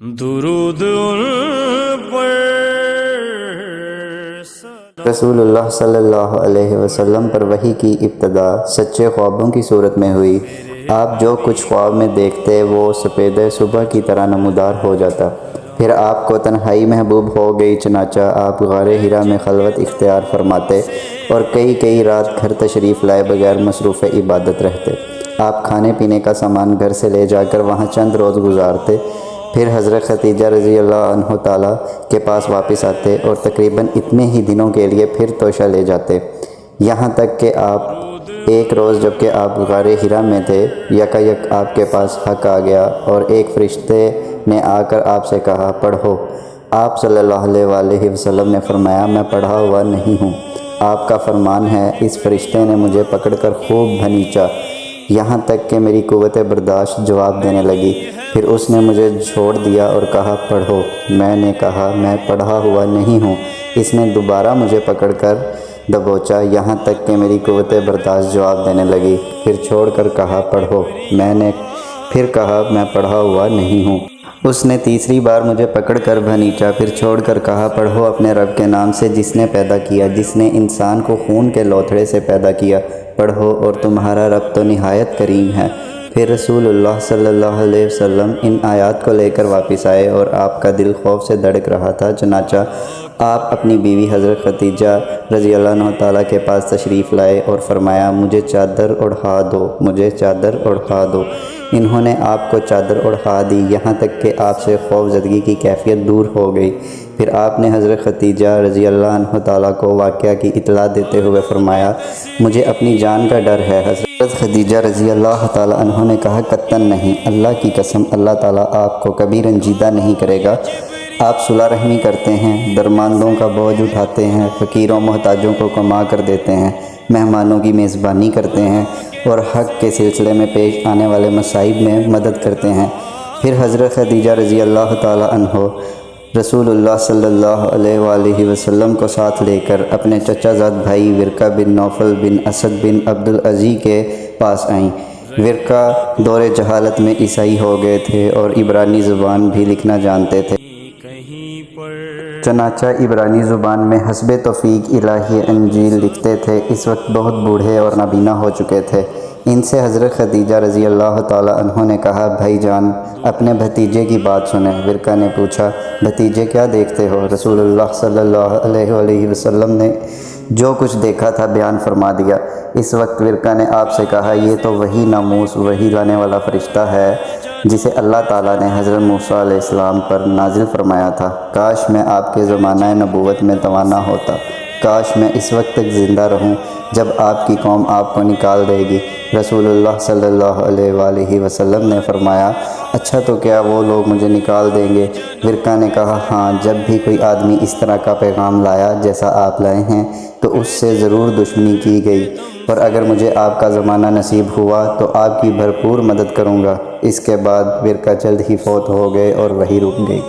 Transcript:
درود ان پر رسول اللہ صلی اللہ علیہ وسلم پر وحی کی ابتدا سچے خوابوں کی صورت میں ہوئی۔ آپ جو کچھ خواب میں دیکھتے وہ سپید صبح کی طرح نمودار ہو جاتا۔ پھر آپ کو تنہائی محبوب ہو گئی، چنانچہ آپ غار حرا میں خلوت اختیار فرماتے اور کئی رات گھر تشریف لائے بغیر مصروف عبادت رہتے۔ آپ کھانے پینے کا سامان گھر سے لے جا کر وہاں چند روز گزارتے، پھر حضرت خدیجہ رضی اللہ عنہ تعالیٰ کے پاس واپس آتے اور تقریباً اتنے ہی دنوں کے لیے پھر توشہ لے جاتے، یہاں تک کہ آپ ایک روز جبکہ آپ غار حرا میں تھے، یکایک آپ کے پاس حق آ گیا اور ایک فرشتے نے آ کر آپ سے کہا، پڑھو۔ آپ صلی اللہ علیہ وسلم نے فرمایا، میں پڑھا ہوا نہیں ہوں۔ آپ کا فرمان ہے، اس فرشتے نے مجھے پکڑ کر خوب بھنیچا، یہاں تک کہ میری قوت برداشت جواب دینے لگی۔ پھر اس نے مجھے چھوڑ دیا اور کہا، پڑھو۔ میں نے کہا، میں پڑھا ہوا نہیں ہوں۔ اس نے دوبارہ مجھے پکڑ کر دبوچا، یہاں تک کہ میری قوت برداشت جواب دینے لگی۔ پھر چھوڑ کر کہا، پڑھو۔ میں نے پھر کہا، میں پڑھا ہوا نہیں ہوں۔ اس نے تیسری بار مجھے پکڑ کر بھنیچا، پھر چھوڑ کر کہا، پڑھو اپنے رب کے نام سے جس نے پیدا کیا، جس نے انسان کو خون کے لوتھڑے سے پیدا کیا، پڑھو، اور تمہارا رب تو نہایت کریم ہے۔ پھر رسول اللہ صلی اللہ علیہ وسلم ان آیات کو لے کر واپس آئے اور آپ کا دل خوف سے دھڑک رہا تھا، چنانچہ آپ اپنی بیوی حضرت خدیجہ رضی اللہ عنہ تعالیٰ کے پاس تشریف لائے اور فرمایا، مجھے چادر اڑھا دو، مجھے چادر اڑھا دو۔ انہوں نے آپ کو چادر اڑھا دی، یہاں تک کہ آپ سے خوف زدگی کی کیفیت دور ہو گئی۔ پھر آپ نے حضرت خدیجہ رضی اللہ عنہ تعالیٰ کو واقعہ کی اطلاع دیتے ہوئے فرمایا، مجھے اپنی جان کا ڈر ہے۔ حضرت خدیجہ رضی اللہ تعالیٰ عنہ نے کہا، قطعاً نہیں، اللہ کی قسم، اللہ تعالیٰ آپ کو کبھی رنجیدہ نہیں کرے گا۔ آپ صلح رحمی کرتے ہیں، درماندوں کا بوجھ اٹھاتے ہیں، فقیروں محتاجوں کو کما کر دیتے ہیں، مہمانوں کی میزبانی کرتے ہیں اور حق کے سلسلے میں پیش آنے والے مصائب میں مدد کرتے ہیں۔ پھر حضرت خدیجہ رضی اللہ تعالیٰ عنہ رسول اللہ صلی اللہ علیہ وآلہ وسلم کو ساتھ لے کر اپنے چچا زاد بھائی ورقہ بن نوفل بن اسد بن عبد العزی کے پاس آئیں۔ ورقہ دور جہالت میں عیسائی ہو گئے تھے اور عبرانی زبان بھی لکھنا جانتے تھے، چنانچہ عبرانی زبان میں حسب توفیق الہی انجیل لکھتے تھے۔ اس وقت بہت بوڑھے اور نابینا ہو چکے تھے۔ ان سے حضرت خدیجہ رضی اللہ تعالیٰ عنہ نے کہا، بھائی جان، اپنے بھتیجے کی بات سنیں۔ ورقہ نے پوچھا، بھتیجے کیا دیکھتے ہو؟ رسول اللہ صلی اللہ علیہ وآلہ وسلم نے جو کچھ دیکھا تھا بیان فرما دیا۔ اس وقت ورقہ نے آپ سے کہا، یہ تو وہی ناموس، وہی لانے والا فرشتہ ہے جسے اللہ تعالیٰ نے حضرت موسیٰ علیہ السلام پر نازل فرمایا تھا۔ کاش میں آپ کے زمانہ نبوت میں توانا ہوتا، کاش میں اس وقت تک زندہ رہوں جب آپ کی قوم آپ کو نکال دے گی۔ رسول اللہ صلی اللہ علیہ وآلہ وسلم نے فرمایا، اچھا تو کیا وہ لوگ مجھے نکال دیں گے؟ ورقہ نے کہا، ہاں، جب بھی کوئی آدمی اس طرح کا پیغام لایا جیسا آپ لائے ہیں تو اس سے ضرور دشمنی کی گئی، اور اگر مجھے آپ کا زمانہ نصیب ہوا تو آپ کی بھرپور مدد کروں گا۔ اس کے بعد ورقہ جلد ہی فوت ہو گئے اور وحی رک گئی۔